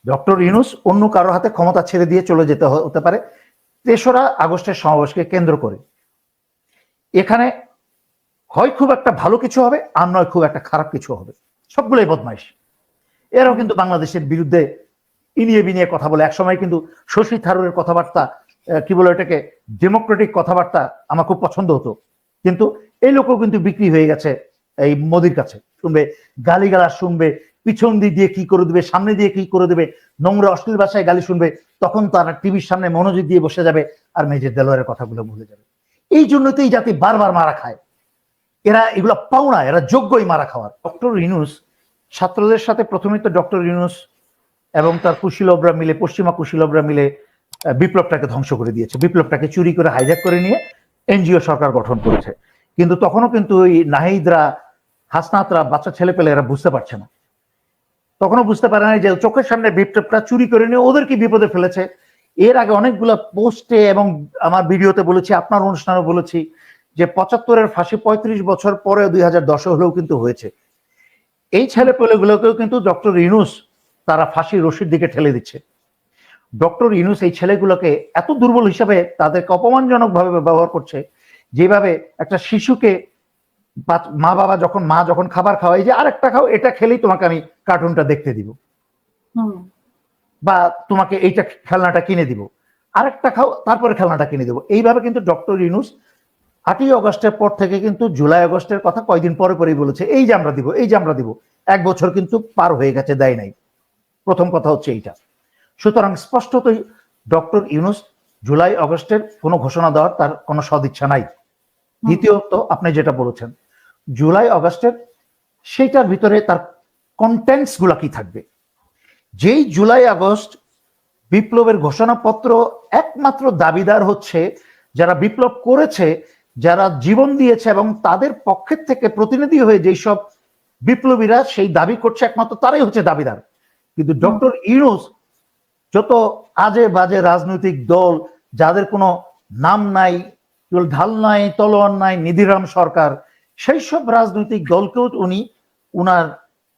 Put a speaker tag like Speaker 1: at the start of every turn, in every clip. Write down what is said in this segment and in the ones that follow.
Speaker 1: Doctor Yunus অন্য কারোর হাতে ক্ষমতা ছেড়ে দিয়ে চলে যেতে হতে পারে ৩রা আগস্টের সমাবেশকে কেন্দ্র করে। এখানে হয় খুব একটা ভালো কিছু হবে, আর নয় খুব একটা খারাপ কিছু হবে। সবগুলোই বদমাইশ। এরাও কিন্তু বাংলাদেশের বিরুদ্ধে ইনিয়ে বিনিয়ে কথা বলে। একসময় কিন্তু শশী থারুরের কথাবার্তা, কি বলে এটাকে, ডেমোক্রেটিক কথাবার্তা আমার খুব পছন্দ হতো, কিন্তু এই লোকও কিন্তু বিক্রি হয়ে গেছে এই মোদির কাছে। শুনবে গালিগালাজ, শুনবে পিছন দিয়ে কি করে দেবে, সামনে দিয়ে কি করে দেবে, নোংরা অশ্লীল ভাষায় গালি শুনবে, তখন তারা টিভির সামনে মনোযোগ দিয়ে বসে যাবে আর মেজর দেলোয়ারের কথাগুলো ভুলে যাবে। এই জন্যই তো এই জাতি বারবার মারা খায়। এরা এগুলো পাওনা, এরা যোগ্যই মারা খাওয়ার। ডক্টর ইউনূস ছাত্রদের সাথে প্রথমে তো ডক্টর ইউনূস এবং তার কুশীলবরা মিলে, পশ্চিমা কুশীলবরা মিলে বিপ্লবটাকে ধ্বংস করে দিয়েছে। বিপ্লবটাকে চুরি করে হাইজ্যাক করে নিয়ে এনজিও সরকার গঠন করেছে। কিন্তু তখনও কিন্তু ওই নাহিদরা, হাসনাতরা, বাচ্চা ছেলে পেলে এরা বুঝতে পারছে না, তখনও বুঝতে পারে না যে চোখের সামনে বিপ্লবটা চুরি করে নিয়ে ওদেরকে বিপদে ফেলেছে। এর আগে অনেকগুলো পোস্টে এবং আমার ভিডিওতে বলেছি, আপনার অনুষ্ঠানে বলেছি যে ৭৫-এর ফাঁসি ৩৫ বছর পরে ২০১০ হলেও কিন্তু হয়েছে। এই ছেলে পেলেগুলোকেও কিন্তু ডক্টর ইউনূস তারা ফাঁসির রশির দিকে ঠেলে দিচ্ছে। ডক্টর ইউনূস এই ছেলেগুলোকে এত দুর্বল হিসাবে তাদেরকে অপমানজনক ভাবে ব্যবহার করছে, যেভাবে একটা শিশুকে মা যখন খাবার খাওয়াই, যে আরেকটা খাও, এটা খেলেই তোমাকে আমি কার্টুনটা দেখতে দিব, বা তোমাকে এইটা খেলনাটা কিনে দিব, আরেকটা খাও তারপরে খেলনাটা কিনে দিব। এইভাবে কিন্তু ডক্টর ইউনূস ৮ই অগস্টের পর থেকে কিন্তু জুলাই আগস্টের কথা কয়েকদিন পরে পরেই বলেছে, এই যে আমরা দিব, এই যে আমরা দিব। ১ বছর কিন্তু পার হয়ে গেছে, দেয় নাই। প্রথম কথা হচ্ছে এইটা। সুতরাং স্পষ্টতই ডক্টর ইউনূস জুলাই আগস্টের কোনো ঘোষণা দেওয়ার তার কোনো সদিচ্ছা নাই। দ্বিতীয়ত, আপনি যেটা বলেছেন জুলাই আগস্টের, সেইটার ভিতরে তার কন্টেন্টস গুলা কি থাকবে। যেই জুলাই আগস্ট বিপ্লবের ঘোষণাপত্র, একমাত্র দাবিদার হচ্ছে যারা বিপ্লব করেছে, যারা জীবন দিয়েছে, এবং তাদের পক্ষের থেকে প্রতিনিধি হয়ে যেই সব বিপ্লবীরা সেই দাবি করছে, একমাত্র তারাই হচ্ছে দাবিদার। কিন্তু ডক্টর ইউনূস যত আজে বাজে রাজনৈতিক দল, যাদের কোনো নাম নাই, ঢাল নাই, তলোয়ার নাই, নিধিরাম সরকার, সেই সব রাজনৈতিক দলকেও উনি উনার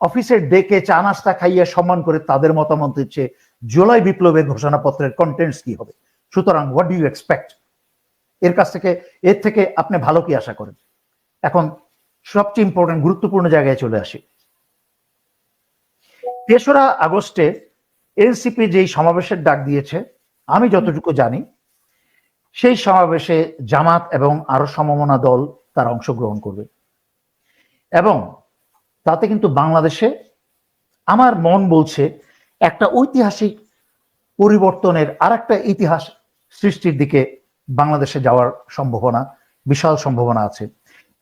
Speaker 1: অফিসে ডেকে চা নাস্তা খাইয়ে সম্মান করে তাদের মতামত দিচ্ছে জুলাই বিপ্লবের ঘোষণাপত্রের কন্টেন্টস কি হবে। সুতরাং হোয়াট ডু ইউ এক্সপেক্ট এর কাছ থেকে, এর থেকে আপনি ভালো কি আশা করেন? এখন সবচেয়ে ইম্পর্টেন্ট, গুরুত্বপূর্ণ জায়গায় চলে আসি। ৩রা আগস্টে এনসিপি যেই সমাবেশের ডাক দিয়েছে, আমি যতটুকু জানি সেই সমাবেশে জামাত এবং আরো সমমনা দল তারা অংশগ্রহণ করবে, এবং তাতে কিন্তু বাংলাদেশে, আমার মন বলছে, একটা ঐতিহাসিক পরিবর্তনের আর একটা ইতিহাস সৃষ্টির দিকে বাংলাদেশে যাওয়ার সম্ভাবনা, বিশাল সম্ভাবনা আছে।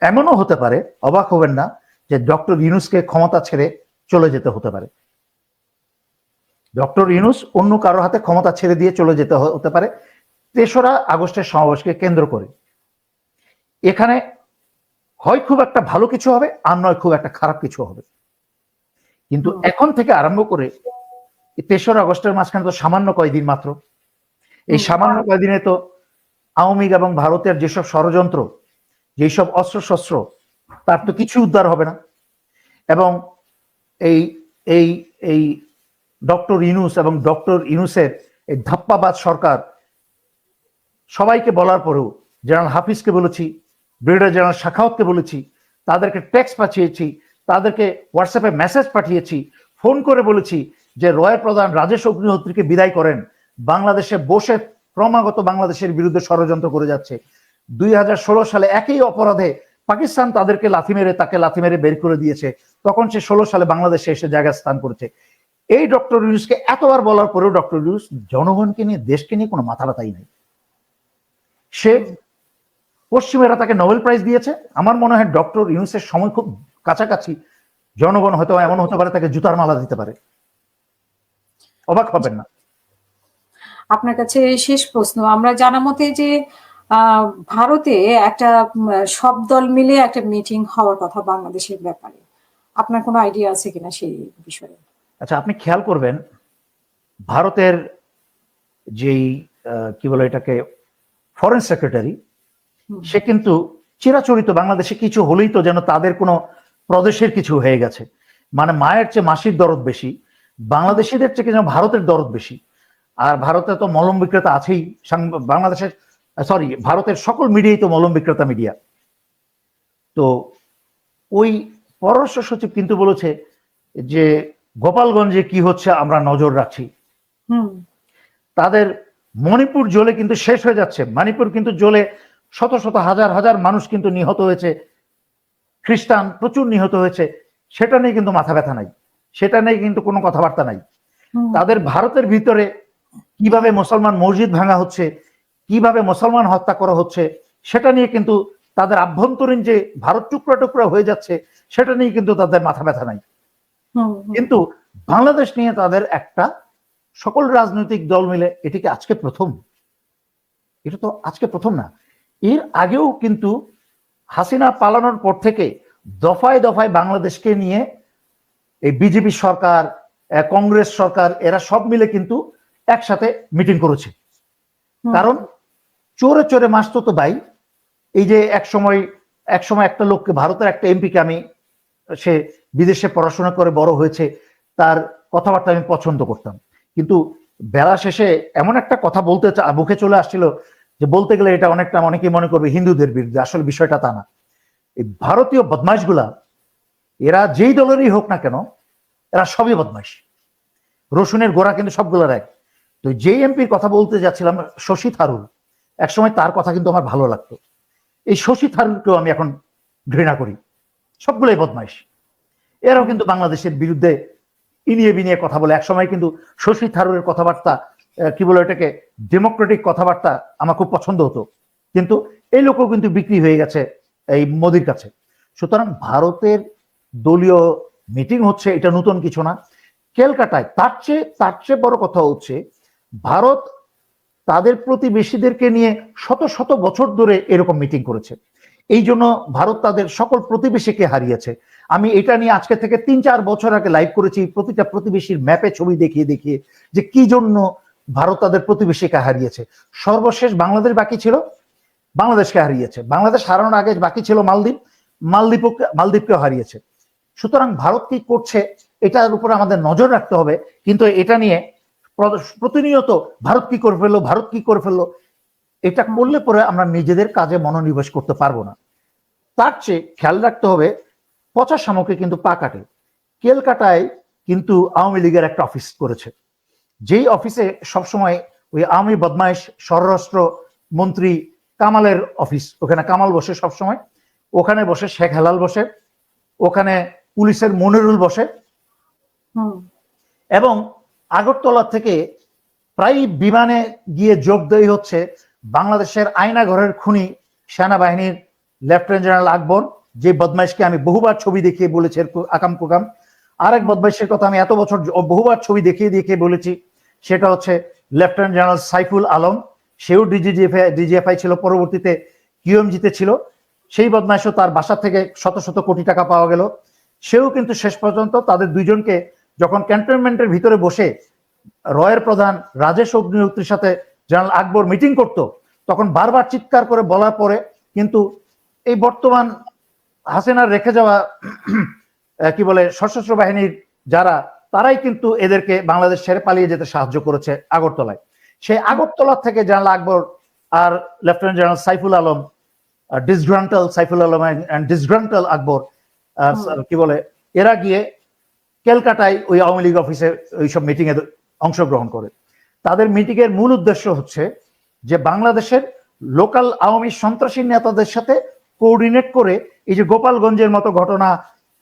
Speaker 1: এমনও হতে পারে, অবাক হবেন না, যে ডক্টর ইউনূসকে ক্ষমতা ছেড়ে চলে যেতে হতে পারে। ডক্টর ইউনূস অন্য কারোর হাতে ক্ষমতা ছেড়ে দিয়ে চলে যেতে হতে পারে ৩রা আগস্টের সমাবেশকে কেন্দ্র করে। এখানে হয় খুব একটা ভালো কিছু হবে, আর নয় খুব একটা খারাপ কিছু হবে। কিন্তু এখন থেকে আরম্ভ করে ৩রা আগস্টের মাঝখানে তো সামান্য কয়েকদিন মাত্র। এই সামান্য কয়েকদিনে তো আওয়ামী লীগ এবং ভারতের যেসব ষড়যন্ত্র, যেসব অস্ত্র শস্ত্র, তার তো কিছু উদ্ধার হবে না। এবং এই এই এই ডক্টর ইউনূস এবং ডক্টর ইউনূসের এই ধাপ্পাবাজ সরকার, সবাইকে বলার পরেও, জেনারেল হাফিজকে বলেছি, ব্রিগেডিয়ার জেনারেল শাখাওয়াতকে বলেছি, তাদেরকে টেক্সট পাঠিয়েছি, তাদেরকে হোয়াটসঅ্যাপে মেসেজ পাঠিয়েছি, ফোন করে বলেছি যে রয়ের প্রধান রাজেশ অগ্নিহোত্রীকে বিদায় করেন, বাংলাদেশে বসে ক্রমাগত বাংলাদেশের বিরুদ্ধে ষড়যন্ত্র করে যাচ্ছে। ২০১৬ সালে একই অপরাধে পাকিস্তান তাদেরকে তাকে লাথি মেরে বের করে দিয়েছে, তখন সে 16 সালে বাংলাদেশে এসে জায়গা স্থান করেছে। এই ডক্টর ইউনূসকে এতবার বলার পরেও ডক্টর ইউনূস জনগণকে নিয়ে, দেশকে নিয়ে কোনো মাথা ব্যথাই নাই। সে, পশ্চিমেরা তাকে নোবেল প্রাইজ দিয়েছে, আমার মনে হয় ডক্টর ইউনূসের সময় খুব কাছাকাছি, জনগণ হয়তো এমন হতে পারে তাকে জুতার মালা দিতে পারে। অবাক হবেন না।
Speaker 2: আপনার কাছে শেষ প্রশ্ন, আমরা জানা মতে যে ভারতে একটা সব দল মিলে একটা মিটিং হওয়ার কথা বাংলাদেশের ব্যাপারে, আপনার কোনো আইডিয়া আছে কিনা সেই বিষয়ে?
Speaker 1: আচ্ছা, আপনি খেয়াল করবেন ভারতের যেই কি বলে এটাকে, ফরেন সেক্রেটারি, সে কিন্তু চিরাচরিত বাংলাদেশে কিছু হলেই তো যেন তাদের কোনো প্রদেশের কিছু হয়ে গেছে, মানে মায়ের চেয়ে মাসির দরদ বেশি। বাংলাদেশিদের থেকে যেন ভারতের দরদ বেশি। আর ভারতে তো মলম বিক্রেতা আছেই, বাংলাদেশের সরি ভারতের সকল মিডিয়াই তো মলম বিক্রেতা মিডিয়া। তো ওই পররাষ্ট্র সচিব কিন্তু বলেছে যে গোপালগঞ্জে কি হচ্ছে আমরা নজর রাখছি। তাদের মণিপুর জ্বলে কিন্তু শেষ হয়ে যাচ্ছে, মণিপুর কিন্তু জ্বলে শত শত হাজার হাজার মানুষ কিন্তু নিহত হয়েছে, খ্রিস্টান প্রচুর নিহত হয়েছে, সেটা নিয়ে কিন্তু মাথা ব্যথা নাই, সেটা নিয়ে কিন্তু কোনো কথাবার্তা নাই। তাদের ভারতের ভিতরে কিভাবে মুসলমান মসজিদ ভাঙা হচ্ছে, কিভাবে মুসলমান হত্যা করা হচ্ছে, সেটা নিয়ে কিন্তু তাদের আভ্যন্তরীণ যে ভারত টুকরা টুকরা হয়ে যাচ্ছে সেটা নিয়ে কিন্তু তাদের মাথা ব্যথা নাই। কিন্তু বাংলাদেশ নিয়ে তাদের একটা, সকল রাজনৈতিক দল মিলে এটিকে আজকে প্রথম, এটা তো আজকে প্রথম না, এর আগেও কিন্তু হাসিনা পালানোর পর থেকে দফায় দফায় বাংলাদেশকে নিয়ে এই বিজেপি সরকার, কংগ্রেস সরকার, এরা সব মিলে কিন্তু একসাথে মিটিং করেছে। কারণ চোরে চোরে মাসতো তো ভাই। এই যে এক সময় একটা লোককে, ভারতের একটা এমপিকে আমি, সে বিদেশে পড়াশোনা করে বড় হয়েছে, তার কথাবার্তা আমি পছন্দ করতাম, কিন্তু বেলা শেষে এমন একটা কথা বলতে মুখে চলে আসছিল যে বলতে গেলে এটা অনেকটা, অনেকেই মনে করবে হিন্দুদের বিরুদ্ধে, আসলে বিষয়টা তা না। এই ভারতীয় বদমাইশগুলা, এরা যেই দলেরই হোক না কেন, এরা সবই বদমাইশ, রসুনের গোড়া কিন্তু সবগুলোর এক। তো যেই এমপির কথা বলতে যাচ্ছিলাম, শশী থারুর, একসময় তার কথা কিন্তু আমার ভালো লাগতো, এই শশী থারুরকেও আমি এখন ঘৃণা করি, সবগুলোই বদমাইশ। এরাও কিন্তু বাংলাদেশের বিরুদ্ধে ইনিয়ে বিনিয়ে কথা বলে। একসময় কিন্তু শশী থারুরের কথাবার্তা, কি বলে এটাকে, ডেমোক্রেটিক কথাবার্তা আমার খুব পছন্দ হতো, কিন্তু এই লোকও কিন্তু বিক্রি হয়ে গেছে এই মোদির কাছে। সুতরাং ভারতের দলীয় মিটিং হচ্ছে, এটা নতুন কিছু না। ক্যালকাটায় তার চেয়ে বড় কথা হচ্ছে, ভারত তাদের প্রতিবেশীদেরকে নিয়ে শত শত বছর ধরে এরকম মিটিং করেছে। এই জন্য ভারত তাদের সকল প্রতিবেশীকে হারিয়েছে। আমি এটা নিয়ে আজকে থেকে 3-4 বছর আগে লাইভ করেছি, প্রতিটা প্রতিবেশীর ম্যাপে ছবি দেখিয়ে দেখিয়ে যে কি জন্য ভারত তাদের প্রতিবেশীকে হারিয়েছে। সর্বশেষ বাংলাদেশ বাকি ছিল, বাংলাদেশকে হারিয়েছে। বাংলাদেশ হারানোর আগে বাকি ছিল মালদ্বীপকে হারিয়েছে। সুতরাং ভারত কি করছে এটার উপরে আমাদের নজর রাখতে হবে, কিন্তু এটা নিয়ে প্রতিনিয়ত ভারত কি করে ফেললো, ভারত কি করে ফেললো, এটা করলে পরে আমরা নিজেদের কাজে মনোনিবেশ করতে পারবো না। তার চেয়ে খেয়াল রাখতে হবে, পচা শামুকে কিন্তু পা কাটে। ক্যালকাটায় কিন্তু আওয়ামী লীগের একটা অফিস করেছে, যেই অফিসে সবসময় ওই আওয়ামী বদমাইশ স্বরাষ্ট্র মন্ত্রী কামালের অফিস, ওখানে কামাল বসে সবসময়, ওখানে বসে শেখ হেলাল বসে, ওখানে পুলিশের মনিরুল বসে, এবং আগরতলা থেকে প্রায় বিমানে গিয়ে যোগদায়ী হচ্ছে বাংলাদেশের আয়না ঘরের খুনি সেনাবাহিনীর লেফটেন্যান্ট জেনারেল আকবর, যে বদমাইশকে আমি বহুবার ছবি দেখিয়ে বলেছি আকাম কুকাম। আরেক বদমাইশের কথা আমি এত বছর বহুবার ছবি দেখিয়ে দেখিয়ে বলেছি, সেটা হচ্ছে লেফটেন্যান্ট জেনারেল সাইফুল আলম। সেও ডিজিএফআই ছিল, পরবর্তীতে কিউএমজিতে ছিল। সেই বদমাইশও, তার বাসা থেকে শত শত কোটি টাকা পাওয়া গেল। সেও কিন্তু শেষ পর্যন্ত তাদের দুইজনকে যখন ক্যান্টনমেন্টের ভিতরে বসে রয়ের প্রধান রাজেশ অগ্নিহোত্রীর সাথে জেনারেল আকবর মিটিং করত, তখন বারবার চিৎকার করে বলার পরে কিন্তু এই বর্তমান হাসিনার রেখে যাওয়া কি বলে সশস্ত্র বাহিনীর যারা, তারাই কিন্তু এদেরকে বাংলাদেশ ছেড়ে পালিয়ে যেতে সাহায্য করেছে আগরতলায়। সেই আগরতলা থেকে জেনারেল আকবর আর lieutenant general Saiful Alam, disgruntled Saiful Alam and disgruntled Akbar, কি বলে, এরা গিয়ে ক্যালকাটায় ওই আওয়ামী লীগ অফিসে ওইসব মিটিং এ অংশগ্রহণ করে। তাদের মিটিং এর মূল উদ্দেশ্য হচ্ছে যে বাংলাদেশের লোকাল আওয়ামী সন্ত্রাসী নেতাদের সাথে কোঅর্ডিনেট করে এই যে গোপালগঞ্জের মতো ঘটনা,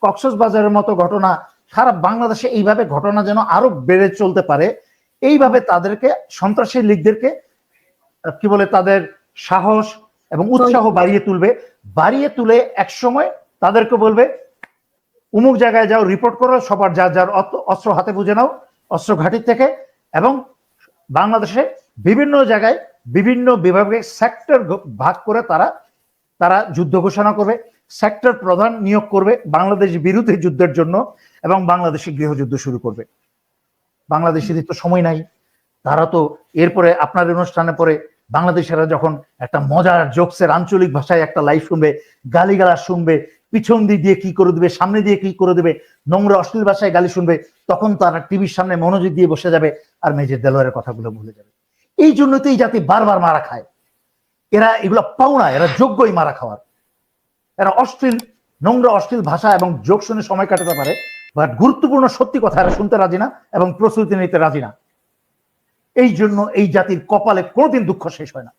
Speaker 1: কক্সবাজারের মতো ঘটনা, সারা বাংলাদেশে এইভাবে ঘটনা যেন আরো বেড়ে চলতে পারে, এইভাবে তাদেরকে, সন্ত্রাসী লীগদেরকে কি বলে, তাদের সাহস এবং উৎসাহ বাড়িয়ে তুলে এক সময় তাদেরকে বলবে অমুক জায়গায় যাও, রিপোর্ট করো, সবার যার যার অস্ত্র হাতে বুঝে নাও অস্ত্র ঘাঁটি থেকে, এবং বাংলাদেশে বিভিন্ন জায়গায় বিভিন্ন বিভাগে সেক্টর ভাগ করে তারা যুদ্ধ ঘোষণা করবে, সেক্টর প্রধান নিয়োগ করবে বাংলাদেশ বিরুদ্ধে যুদ্ধের জন্য, এবং বাংলাদেশে গৃহযুদ্ধ শুরু করবে। বাংলাদেশিদের তো সময় নাই, তারা তো এরপরে আপনার অনুষ্ঠানে পরে বাংলাদেশেরা যখন একটা মজার জোকসের আঞ্চলিক ভাষায় একটা লাইভ শুনবে, গালিগালাজ শুনবে, পিছন দিয়ে কি করে দেবে, সামনে দিয়ে কি করে দেবে, নোংরা অশ্লীল ভাষায় গালি শুনবে, তখন তারা টিভির সামনে মনোযোগ দিয়ে বসে যাবে আর মেজর দেলোয়ারের কথাগুলো ভুলে যাবে। এই জন্য তো এই জাতি বারবার মারা খায়। এরা এগুলো পাওনা, এরা যোগ্যই মারা খাওয়ার। এরা নোংরা অশ্লীল ভাষা এবং যোগ শুনে সময় কাটাতে পারে, বাট গুরুত্বপূর্ণ সত্যি কথা এরা শুনতে রাজি না এবং প্রস্তুতি নিতে রাজি না। এই জন্য এই জাতির কপালে কোনোদিন দুঃখ শেষ হয় না।